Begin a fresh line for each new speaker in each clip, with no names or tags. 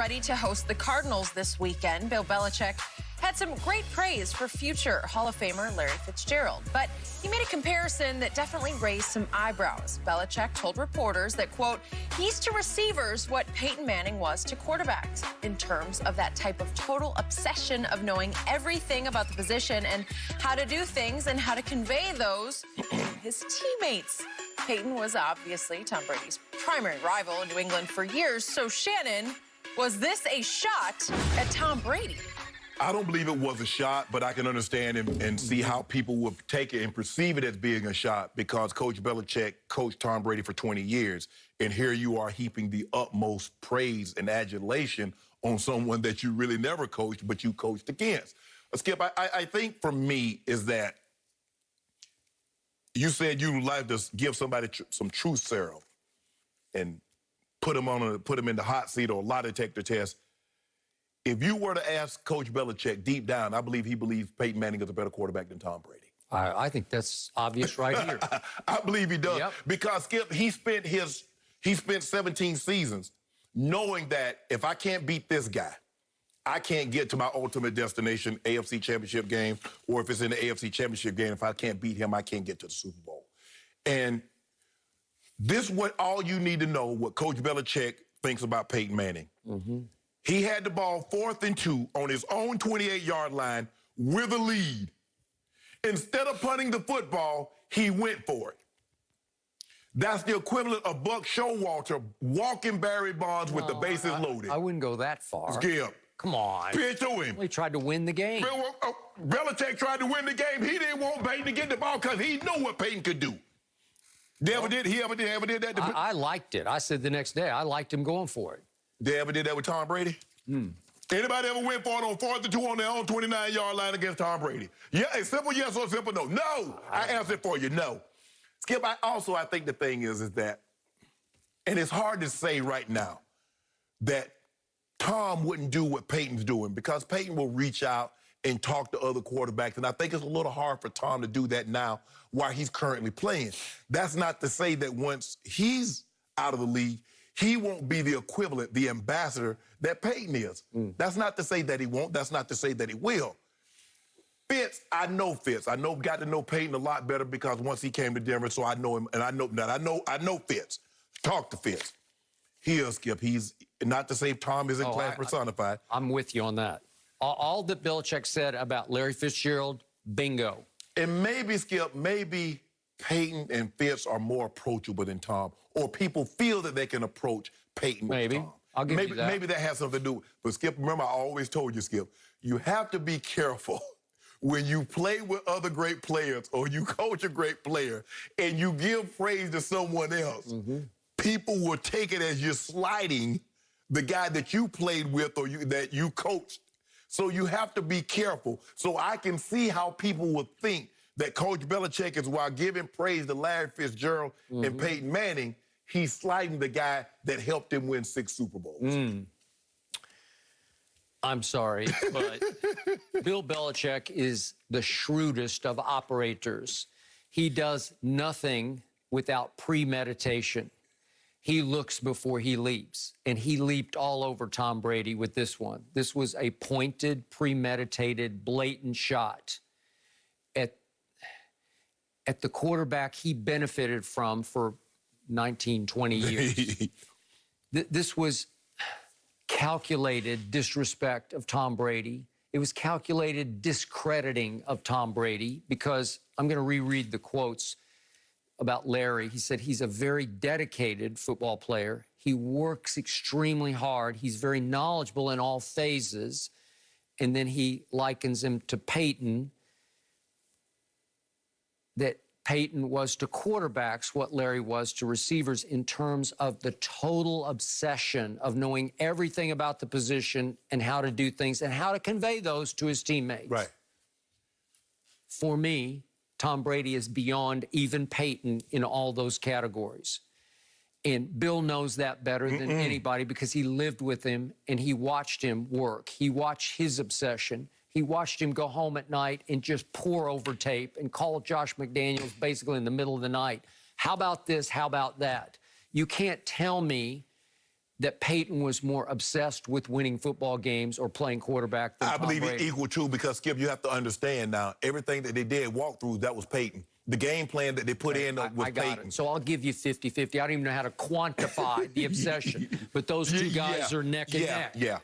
ready to host the Cardinals this weekend. Bill Belichick had some great praise for future Hall of Famer Larry Fitzgerald, but he made a comparison that definitely raised some eyebrows. Belichick told reporters that, quote, he's to receivers what Peyton Manning was to quarterbacks in terms of that type of total obsession of knowing everything about the position and how to do things and how to convey those to his teammates. Peyton was obviously Tom Brady's primary rival in New England for years, so Shannon, was this a shot at Tom Brady?
I don't believe it was a shot, but I can understand and see how people would take it and perceive it as being a shot because Coach Belichick coached Tom Brady for 20 years, and here you are heaping the utmost praise and adulation on someone that you really never coached, but you coached against. Skip, I think for me is that you said you like to give somebody some truth serum and put them in the hot seat or a lie detector test. If you were to ask Coach Belichick deep down, I believe he believes Peyton Manning is a better quarterback than Tom Brady.
I think that's obvious right here.
I believe he does.
Yep.
Because, Skip, he spent 17 seasons knowing that if I can't beat this guy, I can't get to my ultimate destination, AFC Championship game, or if it's in the AFC Championship game, if I can't beat him, I can't get to the Super Bowl. And this is what all you need to know, what Coach Belichick thinks about Peyton Manning. Mm-hmm. He had the ball 4th and 2 on his own 28-yard line with a lead. Instead of punting the football, he went for it. That's the equivalent of Buck Showalter walking Barry Bonds with the bases loaded.
I wouldn't go that far.
Skip.
Come on.
Pitch to him.
He tried to win the game.
Belichick tried to win the game. He didn't want Peyton to get the ball because he knew what Peyton could do. He ever did that?
I liked it. I said the next day, I liked him going for it.
They ever did that with Tom Brady? Anybody ever went for it on 4th and 2 on their own 29-yard line against Tom Brady? Yeah, a simple yes or a simple no. No. I answered for you, no. Skip, I think the thing is that, and it's hard to say right now, that Tom wouldn't do what Peyton's doing because Peyton will reach out and talk to other quarterbacks, and I think it's a little hard for Tom to do that now while he's currently playing. That's not to say that once he's out of the league, he won't be the equivalent, the ambassador that Peyton is. That's not to say that he won't. That's not to say that he will. Fitz, I know Fitz. Got to know Peyton a lot better because once he came to Denver, so I know him, and I know Fitz. Talk to Fitz. He is, Skip. He's not to say Tom isn't class personified.
I'm with you on that. All that Belichick said about Larry Fitzgerald, bingo.
And maybe, Skip, Peyton and Fitz are more approachable than Tom, or people feel that they can approach Peyton with Tom.
I'll give you that.
Maybe that has something to do with it. But, Skip, remember, I always told you, Skip, you have to be careful when you play with other great players or you coach a great player and you give praise to someone else. People will take it as you're slighting the guy that you played with or that you coached. So you have to be careful. So I can see how people would think that Coach Belichick is, while giving praise to Larry Fitzgerald and Peyton Manning, he's slighting the guy that helped him win 6 Super Bowls.
I'm sorry, but Bill Belichick is the shrewdest of operators. He does nothing without premeditation. He looks before he leaps, and he leaped all over Tom Brady with this one. This was a pointed, premeditated, blatant shot at the quarterback he benefited from for 19, 20 years. This was calculated disrespect of Tom Brady. It was calculated discrediting of Tom Brady because I'm going to reread the quotes about Larry. He said he's a very dedicated football player. He works extremely hard. He's very knowledgeable in all phases. And then he likens him to Peyton, that Peyton was to quarterbacks what Larry was to receivers in terms of the total obsession of knowing everything about the position and how to do things and how to convey those to his teammates.
Right.
For me, Tom Brady is beyond even Peyton in all those categories. And Bill knows that better than anybody because he lived with him and he watched him work. He watched his obsession. He watched him go home at night and just pour over tape and call Josh McDaniels basically in the middle of the night. How about this? How about that? You can't tell me that Peyton was more obsessed with winning football games or playing quarterback than
I
Tom
believe
Brady?
it's equal too, because Skip, you have to understand now, everything that they did walk through, that was Peyton. The game plan that they put in was
I got
Peyton.
it. So I'll give you 50-50. I don't even know how to quantify the obsession, but those two guys are neck and neck.
Yeah.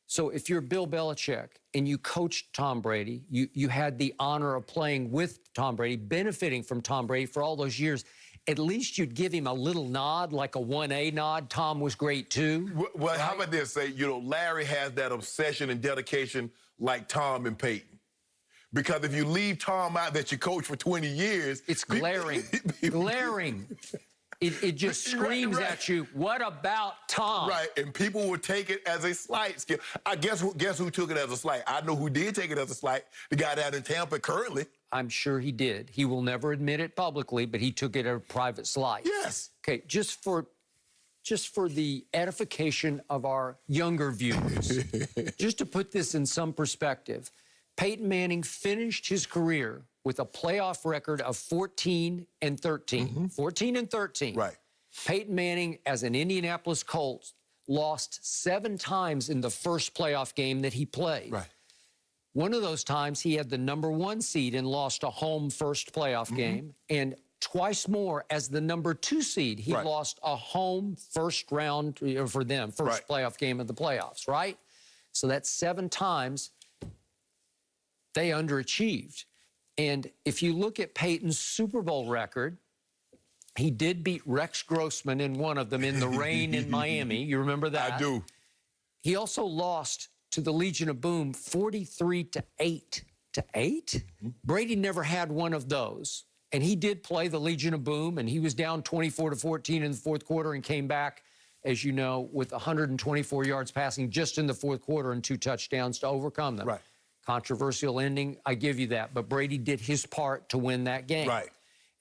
So if you're Bill Belichick and you coached Tom Brady, you had the honor of playing with Tom Brady, benefiting from Tom Brady for all those years, at least you'd give him a little nod, like a 1A nod. Tom was great too.
Well, right? How about this? Say, Larry has that obsession and dedication like Tom and Peyton. Because if you leave Tom out that you coach for 20 years...
It's glaring. Glaring. It just screams at you, what about Tom?
Right, and people would take it as a slight. Skip. I guess who took it as a slight? I know who did take it as a slight. The guy down in Tampa currently.
I'm sure he did. He will never admit it publicly, but he took it as a private slight.
Yes.
Okay, just for the edification of our younger viewers, just to put this in some perspective, Peyton Manning finished his career with a playoff record of 14-13. 14-13.
Right.
Peyton Manning, as an Indianapolis Colts, lost 7 times in the first playoff game that he played.
Right.
One of those times he had the #1 seed and lost a home first playoff game. And twice more as the #2 seed, he lost a home first round for them, first playoff game of the playoffs, right? So that's 7 times they underachieved. And if you look at Peyton's Super Bowl record, he did beat Rex Grossman in one of them in the rain in Miami. You remember that?
I do.
He also lost to the Legion of Boom 43-8. To 8? Brady never had one of those. And he did play the Legion of Boom, and he was down 24-14 in the fourth quarter and came back, as you know, with 124 yards passing just in the fourth quarter and 2 touchdowns to overcome them.
Right.
Controversial ending, I give you that. But Brady did his part to win that game.
Right.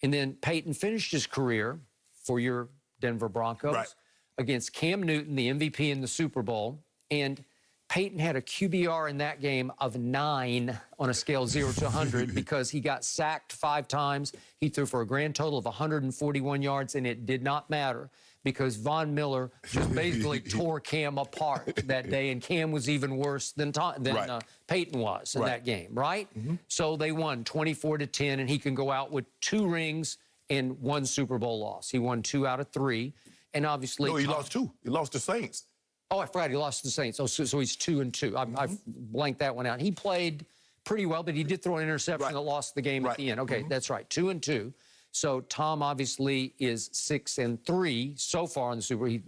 And then Peyton finished his career for your Denver Broncos against Cam Newton, the MVP in the Super Bowl. And Peyton had a QBR in that game of 9 on a scale of 0 to 100 because he got sacked 5 times. He threw for a grand total of 141 yards, and it did not matter because Von Miller just basically tore Cam apart that day, and Cam was even worse than Peyton was in that game, right? So they won 24-10, and he can go out with 2 rings and 1 Super Bowl loss. He won 2 out of 3, and obviously...
No, he lost 2. He lost the Saints.
Oh, I forgot he lost to the Saints. Oh, so he's 2-2. I've blanked that one out. He played pretty well, but he did throw an interception that lost the game at the end. Okay, that's right, 2-2. So Tom obviously is 6-3 so far in the Super Bowl.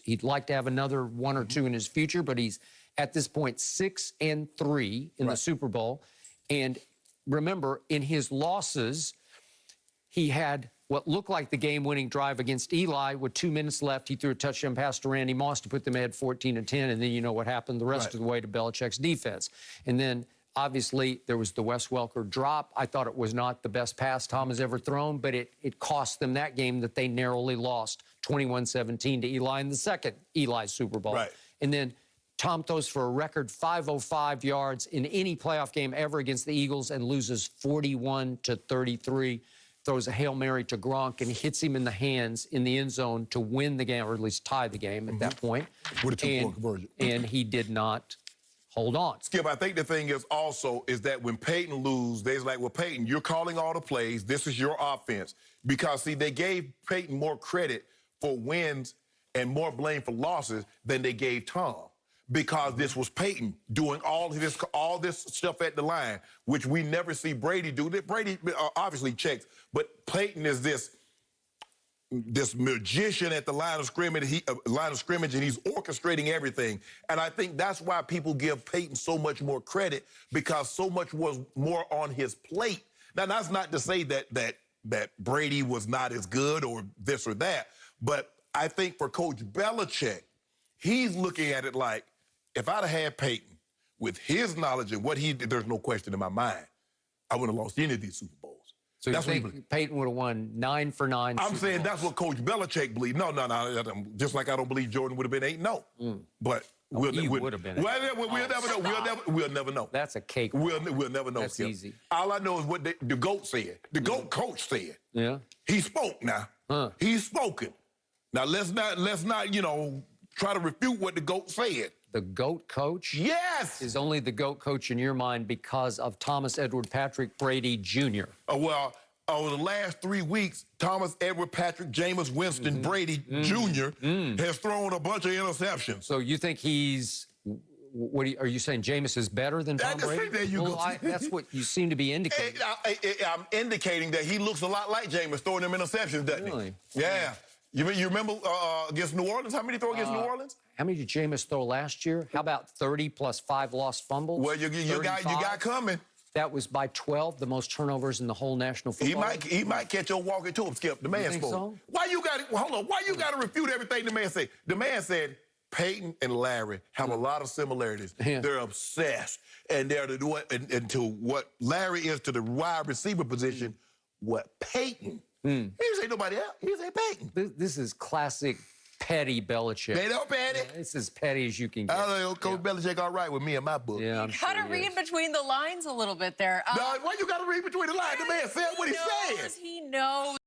He'd like to have another 1 or 2 in his future, but he's at this point 6-3 in the Super Bowl. And remember, in his losses, he had what looked like the game-winning drive against Eli with 2 minutes left. He threw a touchdown pass to Randy Moss to put them ahead 14-10, and then you know what happened the rest of the way to Belichick's defense. And then, obviously, there was the Wes Welker drop. I thought it was not the best pass Tom has ever thrown, but it cost them that game that they narrowly lost 21-17 to Eli in the second Eli Super Bowl.
Right.
And then Tom throws for a record 505 yards in any playoff game ever against the Eagles and loses 41-33. Throws a Hail Mary to Gronk and hits him in the hands in the end zone to win the game, or at least tie the game at that point.
With a 2-point conversion.
And he did not hold on.
Skip, I think the thing is also is that when Peyton lose, they's like, well, Peyton, you're calling all the plays. This is your offense. Because, see, they gave Peyton more credit for wins and more blame for losses than they gave Tom. Because this was Peyton doing all this stuff at the line, which we never see Brady do. Brady obviously checks, but Peyton is this magician at the line of scrimmage. And he's orchestrating everything. And I think that's why people give Peyton so much more credit, because so much was more on his plate. Now, that's not to say that Brady was not as good or this or that, but I think for Coach Belichick, he's looking at it like, if I'd have had Peyton with his knowledge and what he did, there's no question in my mind, I wouldn't have lost any of these Super Bowls.
So you think Peyton would have won 9 for 9
I'm
Super
saying
Bowls.
that's what Coach Belichick believes. No. Just like I don't believe Jordan would have been 8-0. But
would have been.
We'll never know. We'll never know.
That's a cake.
We'll never know.
That's
Skip.
easy.
All I know is what the GOAT said. The GOAT coach said.
Yeah.
He spoke now. He's spoken. Now let's not try to refute what the GOAT said.
The GOAT coach?
Yes.
Is only the GOAT coach in your mind because of Thomas Edward Patrick Brady Jr.
Well, over the last 3 weeks, Thomas Edward Patrick Jameis Winston Brady Jr. has thrown a bunch of interceptions.
So you think he's... are you saying Jameis is better than Tom Brady?
There you go.
That's what you seem to be indicating.
I'm indicating that he looks a lot like Jameis throwing them interceptions, doesn't
Really?
he? Yeah. You remember against New Orleans? How many he threw against New Orleans?
How many did Jameis throw last year? How about 30 plus 5 lost fumbles?
Well, you got coming.
That was by 12, the most turnovers in the whole National Football League.
He might catch your walking to him, Skip. The man spoke.
So?
Why you got to refute everything the man said? The man said Peyton and Larry have a lot of similarities.
Yeah.
They're obsessed, and they're to do it and to what Larry is to the wide receiver position. What Peyton? He didn't say nobody else. He said Peyton.
This is classic petty Belichick.
They don't petty.
It's as petty as you can get.
I know Coach Belichick all right with me in my book.
Yeah,
You got to read between the lines a little bit there.
No, why you got to read between the lines? The man said what he said.
He knows.